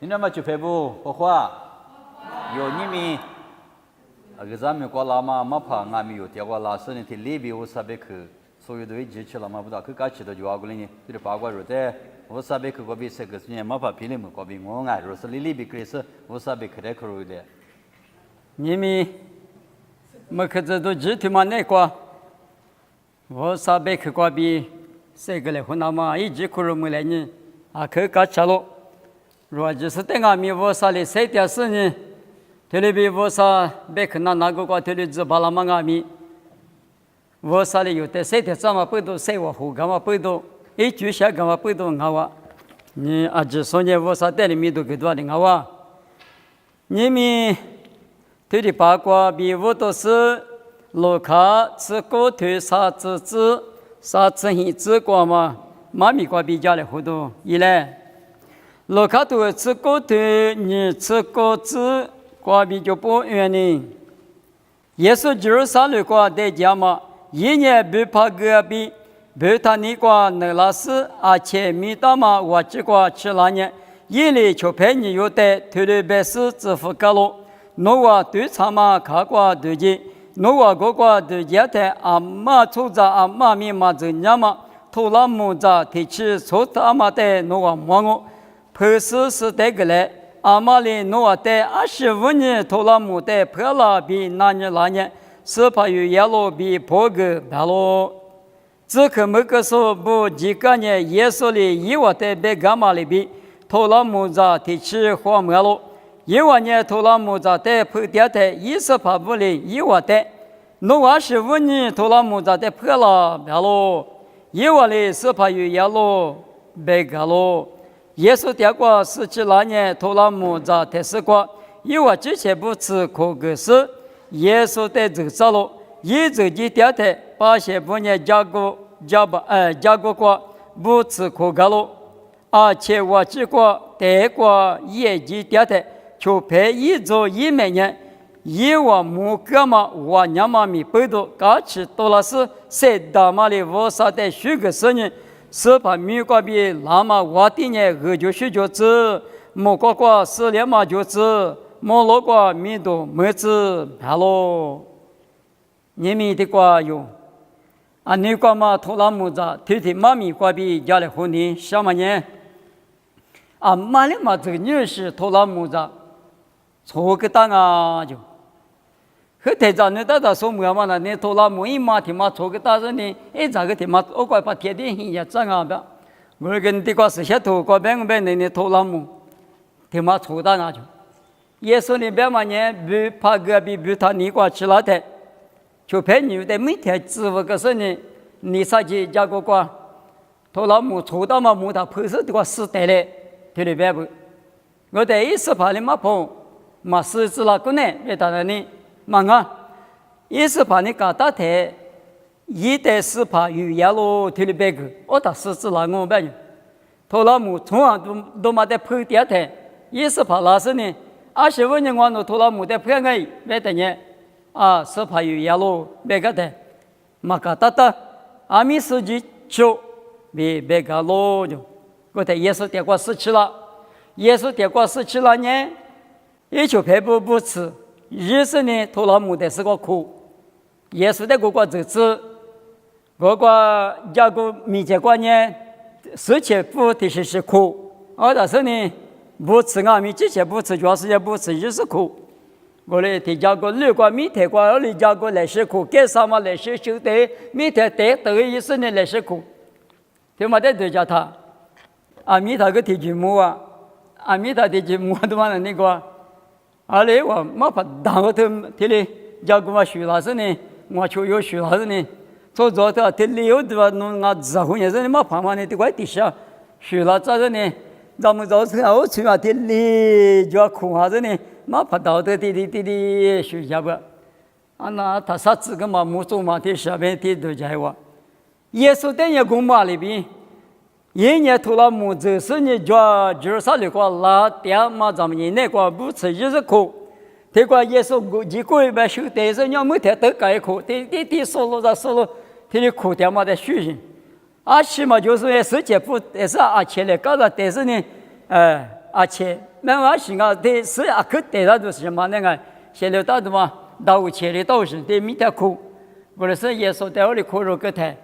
你那么就赔不不花，有你们。个咱们过拉嘛，没怕俺们有点过拉是呢，他里边我啥别去，所有都一起去了嘛，不知道去干起的就话过来呢，就是八卦肉的，我啥别去过边这个是呢，没怕别人没过边我爱肉是里边可是我啥别去的可肉的。你们没去这都集体嘛那个，我啥别去过边这个嘞，湖南嘛一直可肉没来呢，啊去干起了，若就是等俺们我啥嘞谁点事呢？这里边我啥别看那个瓜，这里只把那么阿米，我啥里有的谁的怎么不都谁我胡干嘛不都一句下干嘛不都我哇？你啊只说你我啥带里面都给多的我哇？你们这里八卦比我都是路卡吃狗腿啥子子啥子很子瓜嘛，妈咪瓜比较的糊涂一来，路卡都吃狗腿，你吃狗子。瓜比就不远呢，耶稣就是三类瓜在家嘛，一年不怕隔壁，不他你瓜能拉丝，而且米大嘛我只瓜吃那年，一类就陪你有的推了百事支付干了，侬话对茶嘛卡瓜对接，侬话个瓜对接的阿妈出着阿妈咪嘛这娘嘛，头拉木着提起出他妈的侬话忙我，拍死是这个嘞。阿玛里诺在25年头拉木在破拉比那年是怕有耶路比破个白罗，只可每个说不几个年耶稣里以我在别干嘛里比头拉木在提起花木了，以我年头拉木在在破掉的28不里以我在诺25年头拉木在破拉白罗，以我里是怕有耶路别个罗。耶稣点过17那年头拉木在特斯过，因为之前不吃可个是耶稣在走走路，一直就点的把些不年加过不吃可个路，而且我只过德国也就点的就陪一周一每年，因为木个嘛我娘妈咪背着刚去多了是谁大妈的我啥的许个事呢？是把米瓜比那么我的呢，二就许就子，莫瓜瓜是两嘛就子，莫罗瓜米多没子，好喽。你们的瓜有，啊你瓜嘛头拉木子，天天妈咪瓜比家里婚礼什么呢？啊妈的嘛这个女士头拉木子，错个当啊就。和台长你到说么嘛呢？你头拉木一嘛天嘛错个大人呢？哎，这个天嘛我怪把天天也这样的。我跟这个是些头个边你头拉木，天嘛错到哪去？耶稣那边嘛呢？不怕隔壁不他你过去了的，就陪你的每天支付个事呢？你啥去加个瓜？头拉木错到嘛木头破死这个死得嘞，对里边不？我在1怕你嘛碰，嘛死子了个呢？别当然呢。嘛啊，也是怕你搞大台，一代是怕有耶路推的别个，我打狮子来我办，头老母从啊都没得破掉台，也是怕老师呢，25年我那头老母在破哎，别的呢，啊是怕有耶路别个的，嘛搞大的，阿弥斯基求别个路就，我在耶稣点过17了，耶稣点过17了呢，也就赔不吃。日是呢，头老母的是个苦，也是的个日子，个加个米结果呢，事情不的是苦，但是呢，不吃啊米，之前不吃，主要是也不吃，日是苦。我嘞提加个绿瓜米铁瓜，我嘞加个来是苦，给什么来是修的，米铁得等于是呢来是苦，听没得对叫他，阿米他个提举木啊，阿米他提举木都嘛那个。阿嘞我没法打我头，这里叫个我学老师呢，我就有学老师呢，做的这里有的话弄我自婚也是没办法呢，这块地下学了这个呢，咱们做事我去啊这里就要苦啥子呢，没法到的学下不，啊那他啥子个嘛木做嘛的下边的都在我，耶稣等于公嘛里边。一年头了木子是你就是啥的话拉点嘛咱们人那个不吃就是苦，这个也是一个月修的是你每天都改苦，的收入这里苦点嘛的修行，而且嘛就是世界不也是而且嘞搞了，但是呢，而且那我想啊，对是啊，可对他都是嘛那个，现在大的嘛，到前的都是对米条苦，我的是耶稣在我的苦肉个台，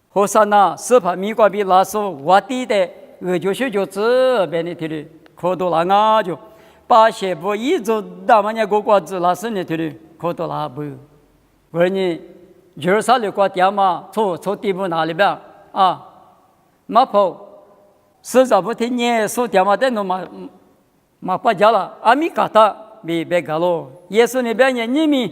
和尚呐，是怕米瓜比拉手我地的，我就是就这边的提的，可多了啊就，把些不一直大嘛年过瓜子拉生的提的，可多了不，我说你，24的瓜点嘛，从地步哪里边啊？马跑，实在不听你说点嘛，但侬嘛不讲了，阿米嘎达别搞喽。耶稣那边人你们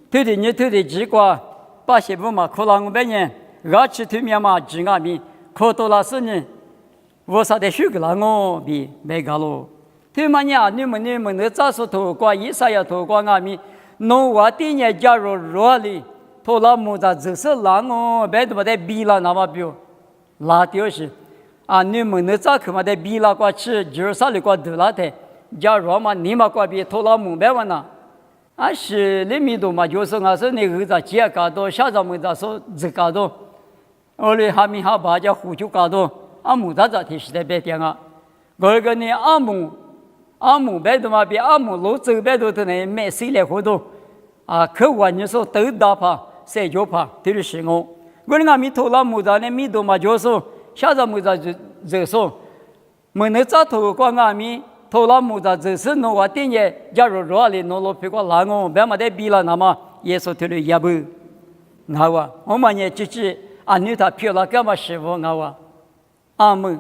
推的几瓜，把些不嘛可能我边人，我去对面嘛几阿米，可多了是呢，我啥的修个了我别搞喽。对嘛呀，你们的咋说头瓜，一啥要头瓜阿米，侬我第年加入热里，头老木子就是让我别的不得比了那么比。拉掉是啊，你们的咋看嘛？在比拉瓜吃，24的瓜得了的，假如嘛你嘛瓜比头老木白完呐，啊是你们都嘛就是我说那个在接搞到，下咱们在说只搞到，我哩还没好把家胡就搞到，阿木咋提是在白点啊？我个呢阿木白的嘛比阿木路走白的的呢买谁来活动啊？可我你说都打怕，谁就怕，这是我。我那米头老木子呢，米多嘛就是，下咱木子就说，没能咋头光阿米头老木子就是侬话定也，假如热里侬老皮个烂哦，别嘛得比了那么耶稣头里也不，好啊，我们也就是按你他漂了干嘛师傅好啊，阿门。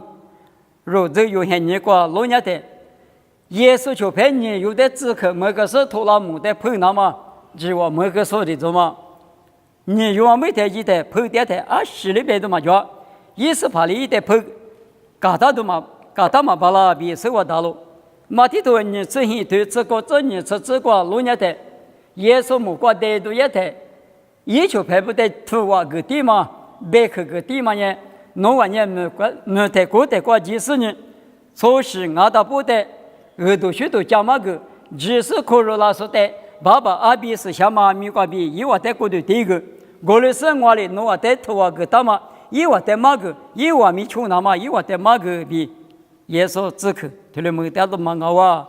若这有些你过老年的，耶稣就陪你有的资格，每个是头老木的碰那么，只我每个说的做嘛。你用每天一代碰点台，10里边都嘛叫，28里一代碰，嘎达都嘛巴拉比生活大路，马蹄头你这一头这个这你这个路年代，耶稣木瓜带都一台，也就排不得土瓦个地嘛，白克个地嘛呢，农话呢没太过得过几十年，所以俺大不得，耳朵许多讲嘛个，只是可罗拉说的。爸爸阿比是小妈咪瓜比，一话在过头第一个，过来生活里侬话在头啊个大嘛，一话在马个，一话咪穷那嘛，一话在马个比耶稣只可，他们没得都蛮好啊，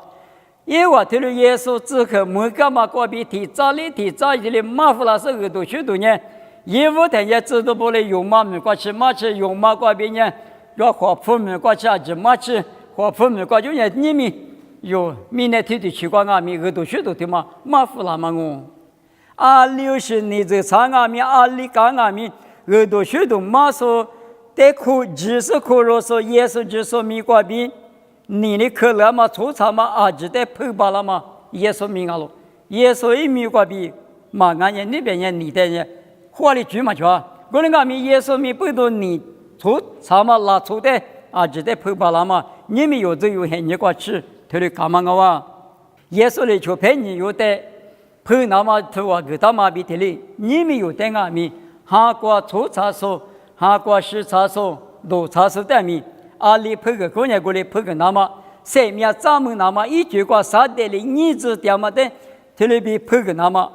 一话他们耶稣只可没干嘛瓜比提早一里马夫拉是耳朵许多年，一五天也知道不来用马咪瓜吃马吃用马瓜比呢，要花铺咪瓜吃就马吃，花铺咪瓜就呢你们。哟，明年天气光啊，米耳朵许多的嘛，马夫拉嘛我，啊60年这长啊米，啊里干啊米，耳朵许多马说，得苦只是苦肉说，也是只说米瓜比，你的可乐嘛，粗茶嘛，啊只得碰巴了嘛，也说米啊喽，也说一米瓜比，嘛俺人那边人你的人，火里煮嘛去啊，我那个米也说米不多你粗茶嘛拉粗的，啊只得碰巴了嘛，你们有这有很你瓜吃。他的干嘛个哇？耶稣的就陪你有的，陪那么头啊个大马比的哩，你们有的啊米，韩国粗茶说，韩国是茶说，都茶是的米，阿里陪个过年过来陪个那么，谁面咱们那么一句话啥的哩，你只点么的，他里比陪个那么，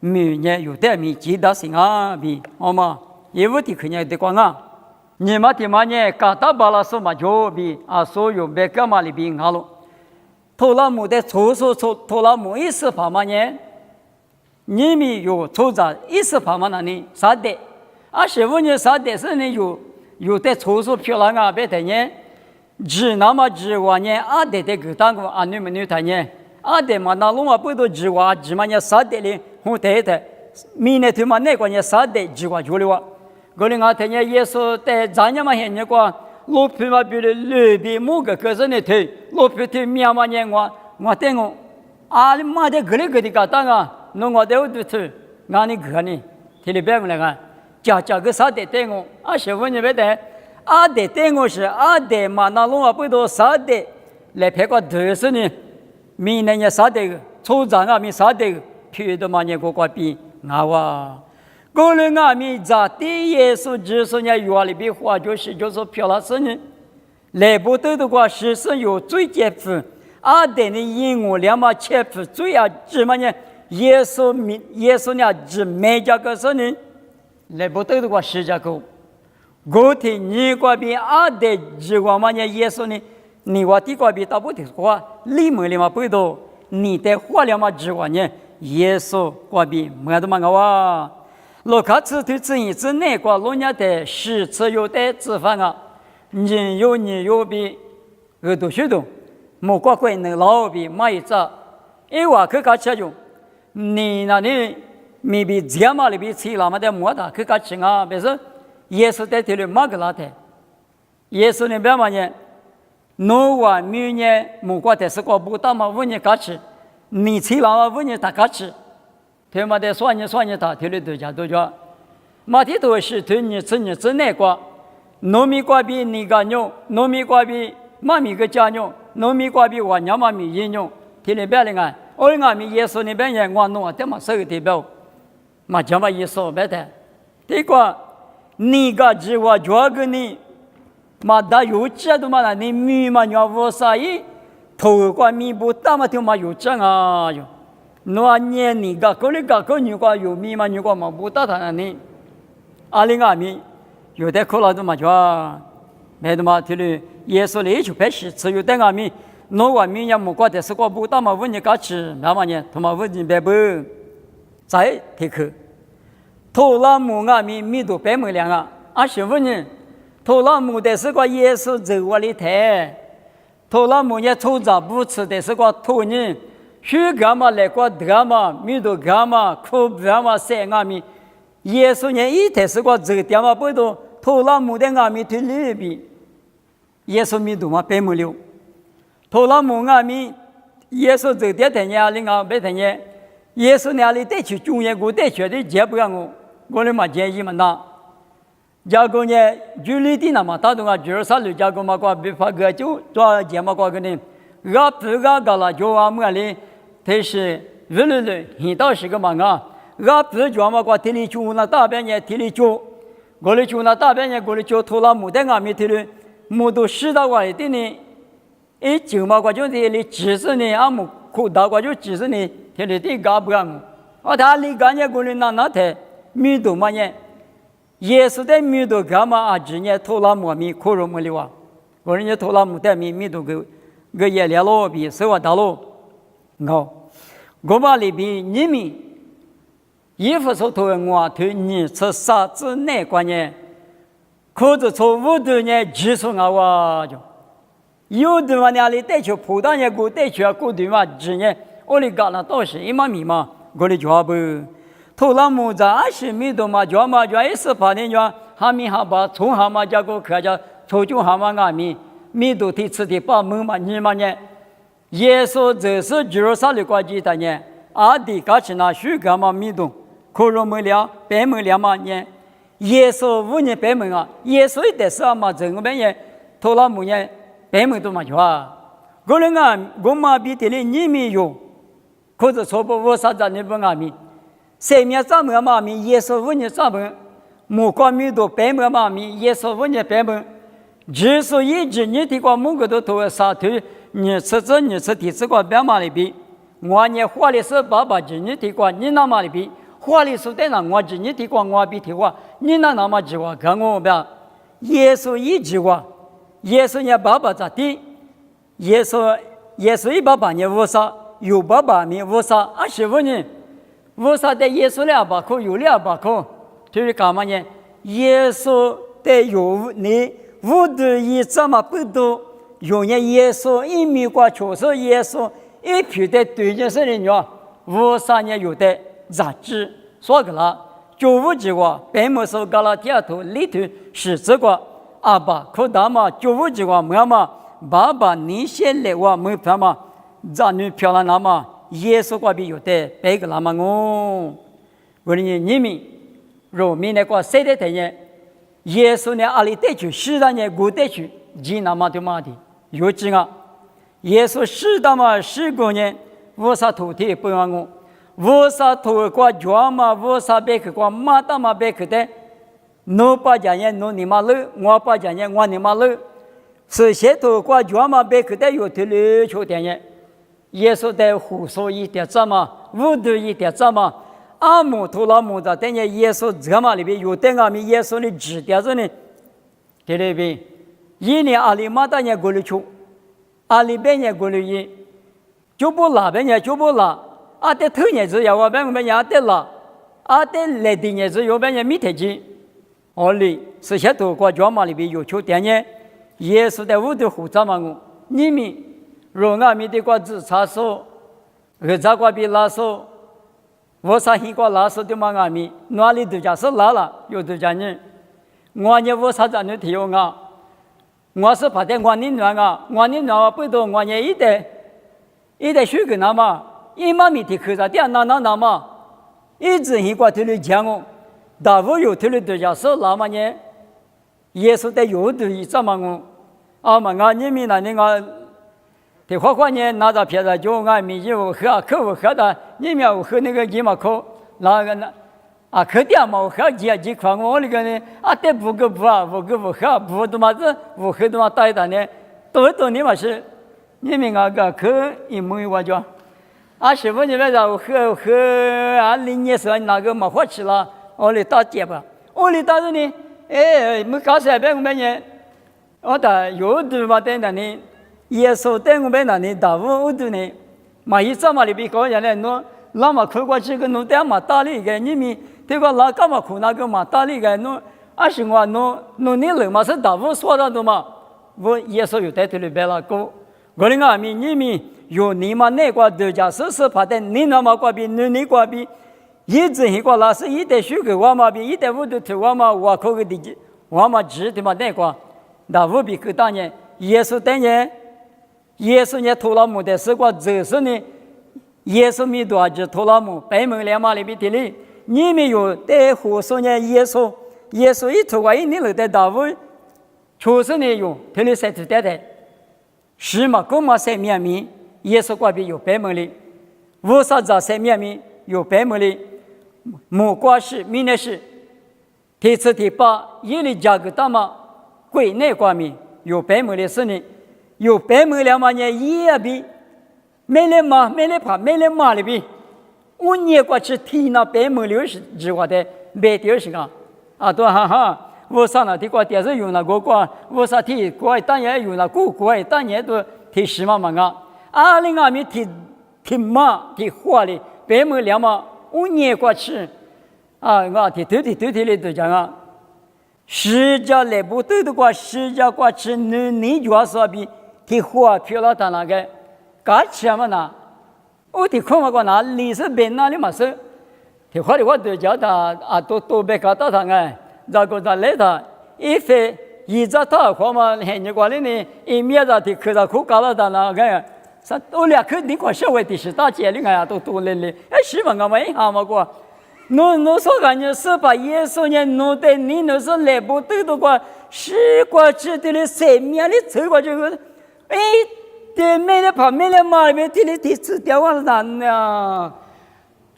明年有的米记得是啊比，好嘛，也不的可能的光啊，你们的嘛呢？嘎达巴拉说嘛就比啊，所有别干嘛里比好了。头老母的抽头老母18嘛呢？你们有抽着18嘛那呢？啥的？啊，15年啥的是呢？有的抽漂亮啊，别的呢？只那么只话呢？啊的个当个啊你们女谈呢？啊的嘛那龙啊不都只话只嘛呢？啥的哩？我的，明年他妈那个呢？啥的只话就了哇？我哩我听呢耶稣在咱家嘛现呢个。老皮嘛，比如路边某个个人的头，老皮头面嘛呢，我等我，啊，你妈的个里个的搞当啊，弄我的头头，俺你个呢，提里别个来看，家个啥的等我，啊，师傅你别得，啊的等我是啊的嘛，那弄我不多啥的，来拍个头是呢，明年也啥的，抽奖啊，没啥的，去的嘛呢个比我哇。过了俺们在第耶稣基督呢，原里边话就是漂亮事呢，来不得的话，事实有最结夫，阿的呢，因我两嘛切夫最啊，什么呢？耶稣呢，只每家个事呢，来不得的话，10家个，我听你那边阿的只话嘛呢？耶稣呢，你话地瓜比大不的话，你们里嘛不多，你的话了嘛之外呢，耶稣瓜比没得嘛个哇。罗卡此对之一之内瓜罗家的是自由的之法啊，人有比耳朵许多，莫瓜怪能老比买一只，一话去搞吃用，你那里咪比这嘛里比吃了嘛的莫的去搞吃啊，别说耶稣在这里马个拉的，耶稣那边嘛呢，诺瓦明年莫瓜的是瓜不大嘛，问你搞吃，你吃了嘛问你他搞吃。他妈的算你他，他的都家都叫，马蹄都是对你吃那瓜，糯米瓜比你个牛，糯米瓜比妈咪个家牛，糯米瓜比我娘妈咪一牛，他那边的我俺们耶稣那边人我弄的嘛，这个代表，嘛讲嘛耶稣别的，这个你个只我做个你，嘛大有钱都嘛那你米嘛要我啥意，头瓜米不大嘛就嘛有钱啊哟。诺年你个过你个有米嘛？你个嘛不打他呢？阿里阿米有的可老多嘛叫，没得嘛？这里耶稣里就开始只有的阿米，诺瓦米也没过的是个不打嘛？问你搞吃，那么呢？他妈问你白不？再提去，头拉木阿米都白没两啊！阿是问你，头拉木的是个耶稣走我里台，头拉木也抽着不吃的是个头呢。许干嘛来过得嘛，米都干嘛，苦干嘛塞阿米，耶稣呢一天是个这点嘛不多，头拉木的阿米推里边，耶稣米多嘛白没了，头拉木阿米，耶稣这点天呀，另外白天呀，耶稣那里带去中原国带去的接不上我的嘛建议嘛那，加个呢，距离的那么大东啊，23加个嘛个别发个就做节嘛个呢，我不个了就我们里。但是为了现到是个嘛啊，我不讲嘛个体力就那大半年体力就，我的就那大半年我的就拖拉木的阿米体力，木都拾到我的呢，一就嘛个就这里几十年阿木苦到个就几十年体力的搞不上，啊他里干呢我的那台米都嘛呢，也是在米都干嘛啊？今年拖拉木米苦肉木的哇，我人家拖拉木的米都个也连了比是我大路。我把里边你们衣服所头我对你吃啥子那关键，可是从五多年技术啊哇就，有的嘛那里带去葡萄牙过带去啊过的嘛今年我里搞了倒是一码米嘛，我里就不，头那木子20米多嘛就嘛就18年就哈米哈巴从哈嘛家个客家抽就哈嘛阿米多提吃的把门嘛你嘛呢？耶稣这是13的国际的呢，阿弟搞起那许干嘛米动，可若没了，白没了嘛呢？耶稣5年白门啊，耶稣一代是嘛整个半夜，头那木呢白门都嘛去啊。我人啊，我嘛比的哩你米有，可是错不我啥子你不阿米，谁面咱们嘛米，耶稣5年咱们，木瓜米都白门嘛米，耶稣5年白门，只是一直你的个木个都头杀腿。你吃的这个别嘛里边，我呢花的是爸几你的个你那嘛里边，花的是在那我几你的个我比的话，你那么几个看我别，耶稣一句话，耶稣呢爸咋的？耶稣一爸爸呢无啥，有爸爸没无啥，25年，无啥的耶稣2把口有2把口，就是干嘛呢？耶稣的有你5的一这么不多。用耶稣1米过确实耶稣一批的对件事情呢，53年有的杂志说个了，95几个白木手搞了第2头里头是这个阿爸可大嘛，95几个妈妈爸爸你先来我没办嘛，咱女漂亮那么耶稣过比有的白个那么我的你们若明那个谁的太阳，耶稣呢阿里带去10年古带去，几那么的嘛的。有几个，耶稣10到嘛19年，无啥土地不让我，无啥土过脚嘛，无啥别去过马达嘛别去的，侬把家人侬你妈了，我把家人我你妈了，是些土过脚嘛别去的有的了秋天耶，耶稣在胡说一点怎么，无度一点怎么，阿姆图拉姆的，等下耶稣这么里边有的阿米耶稣的指点着呢，这里边。1年阿里马达年过了去，阿里边年过了一，就不拉边年就不拉，阿得头年子要我边边年阿得拉，阿得来的年子有边年没得劲。我里是些多国家嘛里边有求点呢，耶稣的屋的护照嘛我，你们若阿米的国子查说，而咋国比拉说，我啥西国拉说的嘛阿米，哪里都家是拉了，有都家人，我呢我啥子都提有啊。我是怕的，我你那个，我你那不多，我也一代学个那么，一妈咪的口罩点那么，一直一挂头里讲我，大夫有头里都叫说那么呢，耶稣的有头一怎么我，啊嘛我你们那你我，的花呢拿着片子就我米就喝口喝的，你们喝那个鸡嘛口那个那。啊，可点嘛，我喝几块，我那个呢，啊，得不喝不多嘛子，不喝多嘛带的呢，多你嘛是，你们那个可一模一样叫，啊，师傅你们让我喝啊，零年时那个嘛好吃了，我来打结吧，我来打着呢，哎，没搞啥别我们呢，我的有的嘛等的呢，耶稣等我们那呢，大我的呢，嘛一早嘛里边搞人来弄，那么快过去个弄点嘛打理个你们。这个那干嘛苦那个嘛，打理个弄，而是我弄你人嘛是大夫说的多嘛，我也是有在这里边那个，我的阿弥你们有你们那个都家是怕的，你那么个比你个比，一直一个老师一代学个我嘛比一代我都听我嘛我口个的，我嘛知的嘛那个，大夫比个当年耶稣当年，耶稣呢托拉姆的是个就是呢，耶稣米多就托拉姆北门两马里边的哩。你们有带护送呢？耶稣一出来，你了带大夫，确实呢有，他的身体带的，是嘛？公嘛三面面，耶稣挂边有白门的，无啥子三面面有白门的，木瓜是明年是，第七第八，一里加个大嘛，国内挂面有白门的是呢，有白门两嘛呢，也比没来马里边。我年过去听那白毛流是计划的白点是个啊，对哈，我上那的过电视用那个过，我啥提过当年用那过当年都提什么嘛啊，阿里阿米提马提花的白毛两嘛，我年过去啊，我提头的都讲啊，十家来不对的过，十家过去你主要是比提花漂了的那个，干什么呢？我的看嘛个那历史变哪里嘛是，的话的我都叫他啊都别搞到他哎，然后他来他一飞一直他看嘛，你过来呢，一面子的看到苦搞了他那个，啥都俩肯定快社会的是大街里哎都来嘞，哎是嘛个嘛一下嘛个，侬说个呢是把耶稣呢侬对你侬是来不对的个，是过去的嘞生命里走过去个，哎。对面的旁边的马里面，提吃掉完了呢。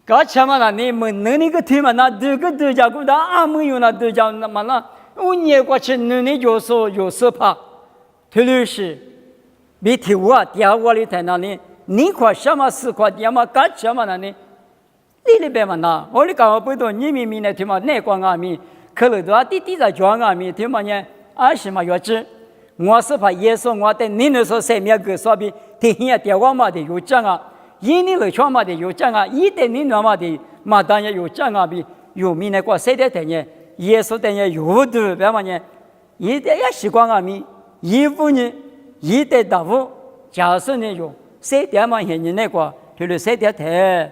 搞什么呢？你们那个提嘛，那这个都叫过的，俺们有那都叫那么那。我年过去，你就说有时怕，特别是没提我掉我里头那里，你块什么事块掉嘛？搞什么呢？你里边嘛那，我里搞不懂，你明明的提嘛，那光阿米，可能都滴在讲阿米，提嘛呢，俺什么要知。我是怕耶稣，我对你那说生命个说比，天也掉我嘛的有讲啊，一年来传嘛的有讲啊，一代你那嘛的嘛当然有讲啊，比有名的过谁的等呢？耶稣等呢有的别嘛呢？一代也习惯啊米，一夫呢一代大夫，假设呢有谁的嘛现在那个就是谁的台，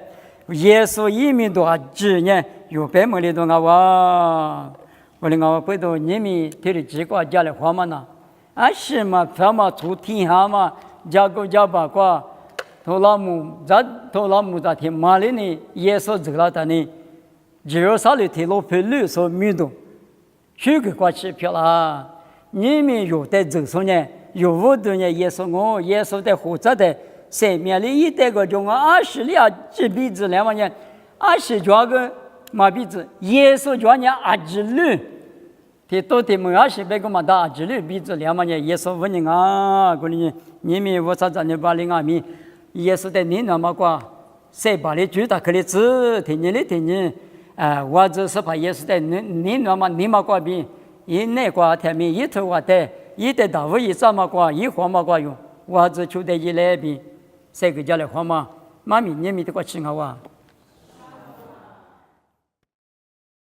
耶稣一名多几年有百么的多啊哇，我的我不懂你们这里几个家里话嘛呢？啊是嘛，他嘛出天下嘛，加个加八卦，头老母在天马里呢，耶稣走了的呢，只有啥里铁路配绿所迷动，许个过去票啦，你们有的走上呢，有无的呢，耶稣的活着的，生命里一代个中啊，20两几辈子两万年，20多个马鼻子，耶稣多年20绿。ที่ตัวที่มึงอาชีพเบกมาได้จีลุบิจุเลี้ยมันเนี่ยเยซูวันยังอ่ะกูนี่มีวัชจันทร์บาลิงอ่ะมีเยซูแต่นี่นะมากกว่าเสบาลิจุดตะคริสที่นี่ว่าจะสภาเยซูแต่นี่นะมันนี่มากกว่าบีอีเนี่ยกว่าแถมมีอีตัวว่าแต่อีแต่ดาวอีสามากกว่าอีหัวมากกว่าอยู่我这就得一来宾，这个家来好吗？妈咪，你们这个吃我哇。